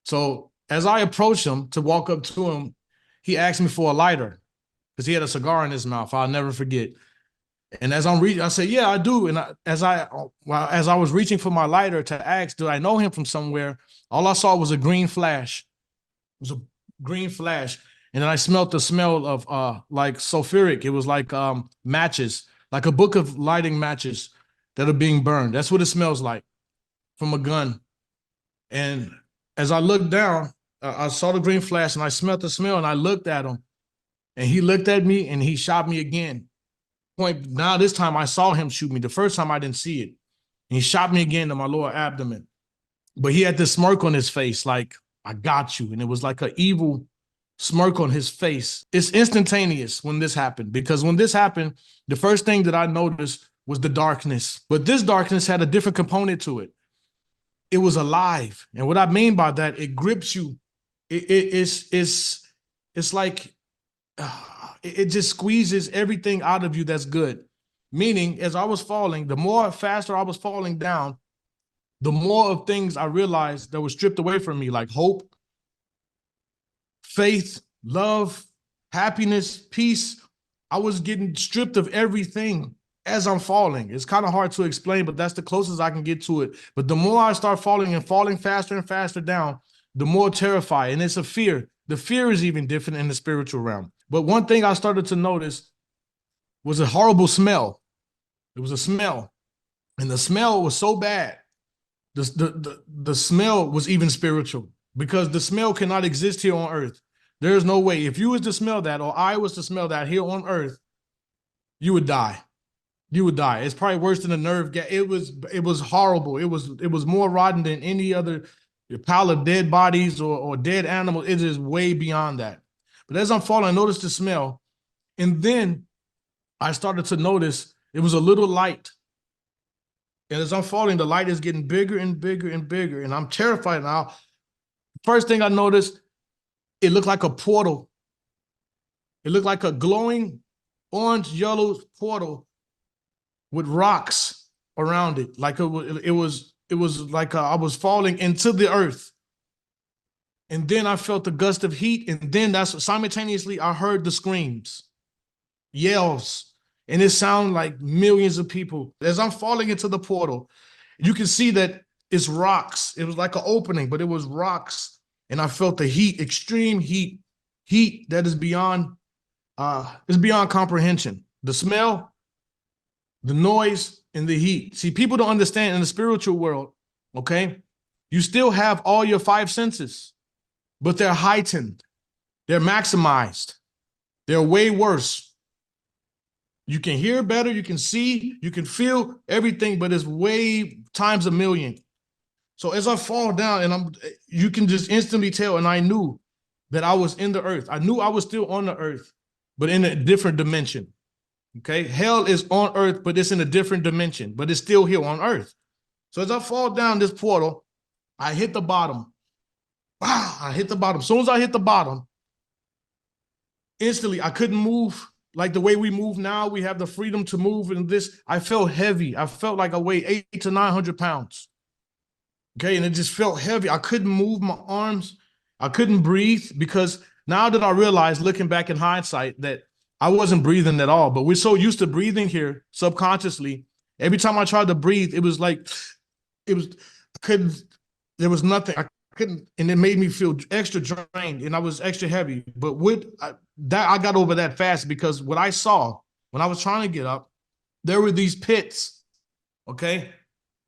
So as I approached him to walk up to him, he asked me for a lighter because he had a cigar in his mouth. I'll never forget. And as I'm reaching, I said, "Yeah, I do." And as I was reaching for my lighter to ask, "Do I know him from somewhere?" All I saw was a green flash. It was a green flash, and then I smelled the smell of like sulfuric. It was like matches, like a book of lighting matches that are being burned. That's what it smells like from a gun. And as I looked down, I saw the green flash, and I smelled the smell, and I looked at him, and he looked at me, and he shot me again. Now this time I saw him shoot me. The first time I didn't see it. And he shot me again in my lower abdomen. But he had this smirk on his face, like, "I got you." And it was like an evil smirk on his face. It's instantaneous when this happened, because when this happened, the first thing that I noticed was the darkness. But this darkness had a different component to it. It was alive. And what I mean by that, it grips you. It's like it just squeezes everything out of you that's good. Meaning, as I was falling, the more faster I was falling down, the more of things I realized that were stripped away from me, like hope, faith, love, happiness, peace. I was getting stripped of everything as I'm falling. It's kind of hard to explain, but that's the closest I can get to it. But the more I start falling and falling faster and faster down, the more terrified. And it's a fear. The fear is even different in the spiritual realm. But one thing I started to notice was a horrible smell. It was a smell. And the smell was so bad. The smell was even spiritual, because the smell cannot exist here on earth. There is no way. If you was to smell that, or I was to smell that here on earth, you would die. You would die. It's probably worse than a nerve gas. It was horrible. It was more rotten than any other pile of dead bodies or dead animals. It is way beyond that. But as I'm falling, I noticed the smell. And then I started to notice it was a little light. And as I'm falling, the light is getting bigger and bigger and bigger. And I'm terrified now. First thing I noticed, it looked like a portal. It looked like a glowing orange yellow portal with rocks around it. Like it was like I was falling into the earth. And then I felt the gust of heat. And then simultaneously I heard the screams, yells. And it sounded like millions of people. As I'm falling into the portal, you can see that it's rocks. It was like an opening, but it was rocks. And I felt the heat, extreme heat that is beyond comprehension. The smell, the noise, and the heat. See, people don't understand in the spiritual world, okay? You still have all your five senses, but they're heightened. They're maximized. They're way worse. You can hear better, you can see, you can feel everything, but it's way times a million. So as I fall down, and you can just instantly tell, and I knew that I was in the earth. I knew I was still on the earth, but in a different dimension. Okay, hell is on earth, but it's in a different dimension, but it's still here on earth. So as I fall down this portal, I hit the bottom. Wow, I hit the bottom. As soon as I hit the bottom, instantly I couldn't move. Like the way we move now, we have the freedom to move. And this, I felt heavy. I felt like I weighed 800 to 900 pounds. Okay, and it just felt heavy. I couldn't move my arms. I couldn't breathe, because now that I realized, looking back in hindsight, that I wasn't breathing at all. But we're so used to breathing here subconsciously. Every time I tried to breathe, it was like, there was nothing. I couldn't, and it made me feel extra drained, and I was extra heavy. But I got over that fast, because what I saw when I was trying to get up, there were these pits, okay?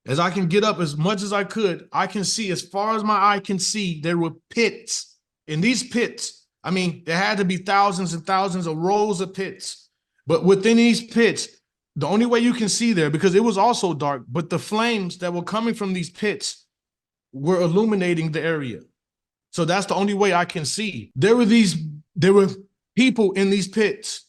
As I can get up as much as I could, I can see, as far as my eye can see, there were pits. In these pits, I mean, there had to be thousands and thousands of rows of pits. But within these pits, the only way you can see there, because it was also dark, but the flames that were coming from these pits were illuminating the area. So that's the only way I can see. There were people in these pits.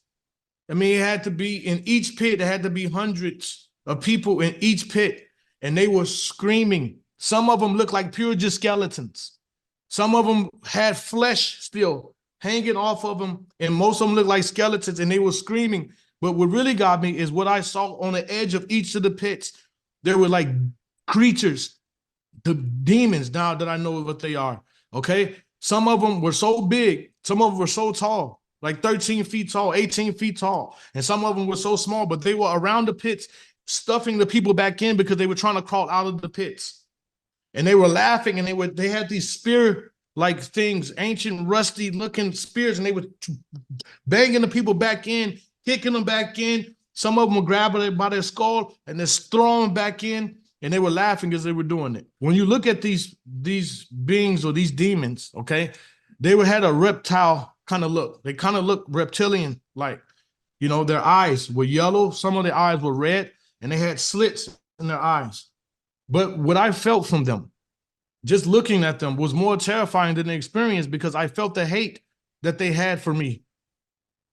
I mean, it had to be, in each pit, there had to be hundreds of people in each pit, and they were screaming. Some of them looked like pure just skeletons. Some of them had flesh still hanging off of them, and most of them looked like skeletons, and they were screaming. But what really got me is what I saw on the edge of each of the pits. There were like creatures, the demons, now that I know what they are. Okay. Some of them were so big. Some of them were so tall, like 13 feet tall, 18 feet tall. And some of them were so small, but they were around the pits, stuffing the people back in because they were trying to crawl out of the pits. And they were laughing, and they had these spear-like things, ancient, rusty-looking spears, and they were banging the people back in, kicking them back in. Some of them were grabbing by their skull and they're throwing them back in, and they were laughing as they were doing it. When you look at these beings or these demons, okay, they had a reptile kind of look. They kind of look reptilian-like. You know, their eyes were yellow. Some of their eyes were red, and they had slits in their eyes. But what I felt from them, just looking at them, was more terrifying than the experience, because I felt the hate that they had for me,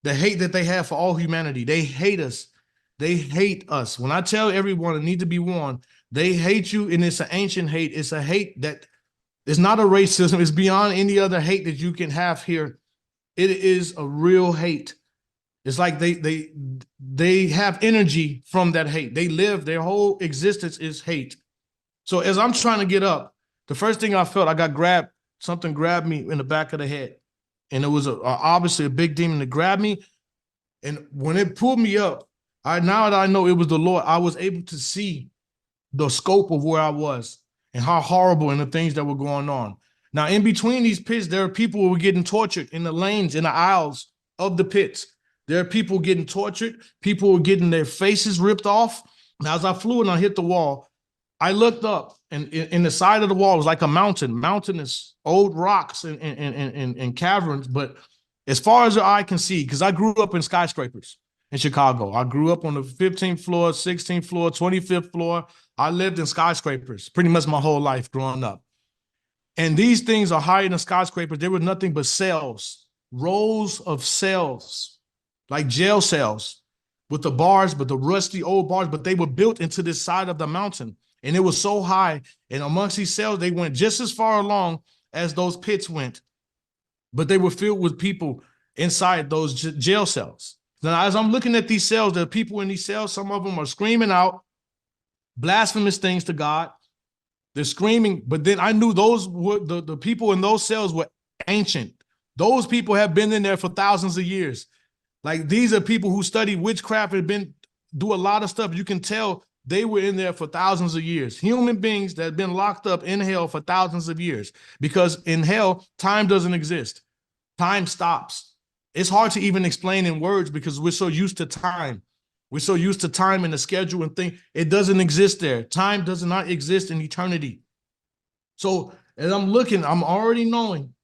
the hate that they have for all humanity. They hate us. They hate us. When I tell everyone it needs to be warned, they hate you, and it's an ancient hate. It's a hate that is not a racism. It's beyond any other hate that you can have here. It is a real hate. It's like they have energy from that hate. They live, their whole existence is hate. So as I'm trying to get up, the first thing I felt, I got grabbed. Something grabbed me in the back of the head. And it was obviously a big demon that grabbed me. And when it pulled me up, now that I know it was the Lord, I was able to see the scope of where I was and how horrible and the things that were going on. Now, in between these pits, there are people who were getting tortured in the lanes, in the aisles of the pits. There are people getting tortured. People were getting their faces ripped off. Now, as I flew and I hit the wall, I looked up, and in the side of the wall was like a mountainous old rocks and caverns. But as far as your eye can see, because I grew up in skyscrapers in Chicago. I grew up on the 15th floor, 16th floor, 25th floor. I lived in skyscrapers pretty much my whole life growing up. And these things are higher than skyscrapers. There were nothing but cells, rows of cells, like jail cells with the bars, but the rusty old bars, but they were built into this side of the mountain. And it was so high, and amongst these cells, they went just as far along as those pits went, but they were filled with people inside those jail cells. Now, as I'm looking at these cells, there are people in these cells. Some of them are screaming out blasphemous things to God. They're screaming, but then I knew those were the people in those cells were ancient. Those people have been in there for thousands of years. Like, these are people who study witchcraft and do a lot of stuff. You can tell they were in there for thousands of years. Human beings that have been locked up in hell for thousands of years, because in hell, time doesn't exist. Time stops. It's hard to even explain in words because we're so used to time. We're so used to time and the schedule and thing. It doesn't exist there. Time does not exist in eternity. So as I'm looking, I'm already knowing,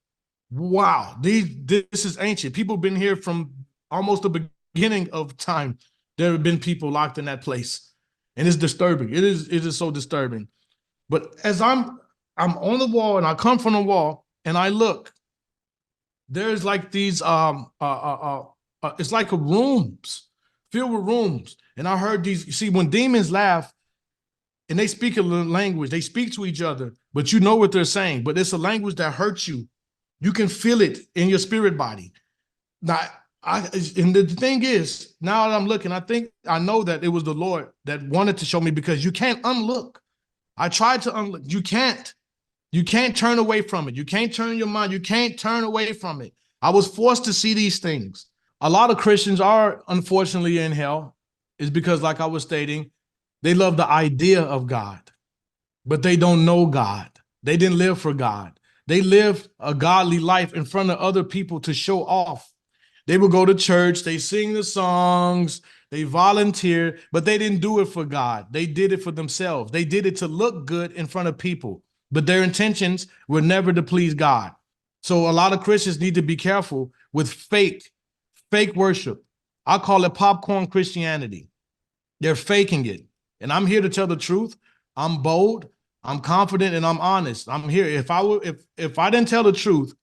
wow, this is ancient. People have been here from almost the beginning of time. There have been people locked in that place. And it's disturbing. It is so disturbing. But as I'm on the wall, and I come from the wall and I look, there's like these it's like rooms filled with rooms. And I heard these, you see, when demons laugh and they speak a language, they speak to each other, but you know what they're saying, but it's a language that hurts you. You can feel it in your spirit body. Now, and the thing is, now that I'm looking, I know that it was the Lord that wanted to show me, because you can't unlook. I tried to unlook. You can't turn away from it. You can't turn your mind. You can't turn away from it. I was forced to see these things. A lot of Christians are, unfortunately, in hell, is because, like I was stating, they love the idea of God, but they don't know God. They didn't live for God. They lived a godly life in front of other people to show off. They would go to church, they sing the songs, they volunteer, but they didn't do it for God. They did it for themselves. They did it to look good in front of people, but their intentions were never to please God. So a lot of Christians need to be careful with fake worship. I call it popcorn Christianity. They're faking it. And I'm here to tell the truth. I'm bold, I'm confident, and I'm honest. I'm here. If I didn't tell the truth,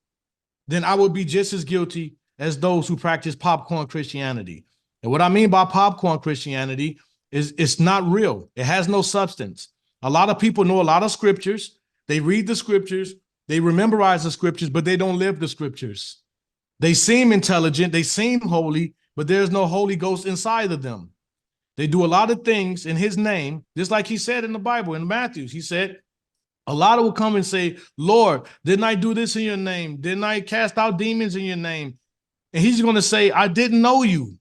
then I would be just as guilty as those who practice popcorn Christianity. And what I mean by popcorn Christianity is it's not real. It has no substance. A lot of people know a lot of scriptures. They read the scriptures. They memorize the scriptures, but they don't live the scriptures. They seem intelligent. They seem holy, but there's no Holy Ghost inside of them. They do a lot of things in his name, just like he said in the Bible, in Matthew. He said, A lot will come and say, Lord, didn't I do this in your name? Didn't I cast out demons in your name? And he's going to say, I didn't know you.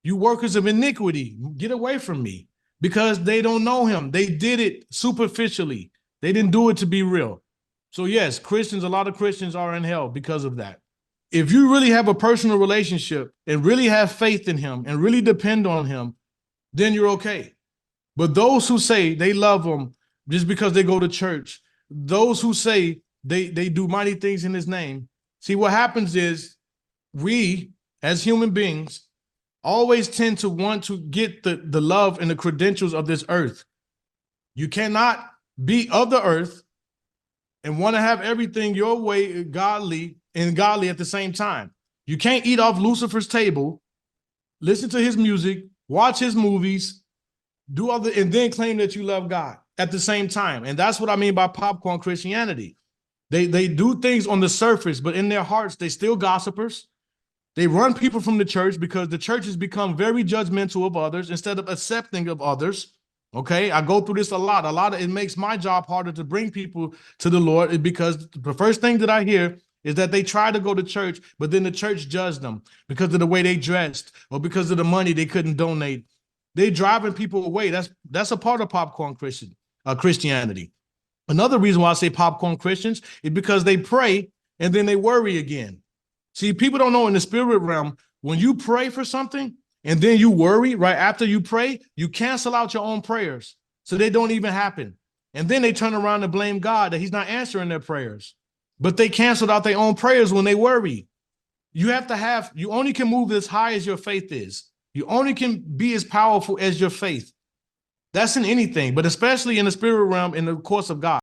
You workers of iniquity, get away from me, because they don't know him. They did it superficially. They didn't do it to be real. So yes, Christians, a lot of Christians are in hell because of that. If you really have a personal relationship and really have faith in him and really depend on him, then you're okay. But those who say they love him just because they go to church, those who say they do mighty things in his name, see, what happens is we, as human beings, always tend to want to get the love and the credentials of this earth. You cannot be of the earth and want to have everything your way, godly and godly at the same time. You can't eat off Lucifer's table, listen to his music, watch his movies, do other, and then claim that you love God at the same time. And that's what I mean by popcorn Christianity. They do things on the surface, but in their hearts, they still gossipers. They run people from the church because the church has become very judgmental of others instead of accepting of others. Okay, I go through this a lot. It makes my job harder to bring people to the Lord because the first thing that I hear is that they try to go to church, but then the church judged them because of the way they dressed or because of the money they couldn't donate. They're driving people away. That's a part of popcorn Christianity. Another reason why I say popcorn Christians is because they pray and then they worry again. See, people don't know in the spirit realm, when you pray for something and then you worry right after you pray, you cancel out your own prayers. So they don't even happen. And then they turn around and blame God that he's not answering their prayers. But they canceled out their own prayers when they worry. You only can move as high as your faith is. You only can be as powerful as your faith. That's in anything, but especially in the spirit realm in the course of God.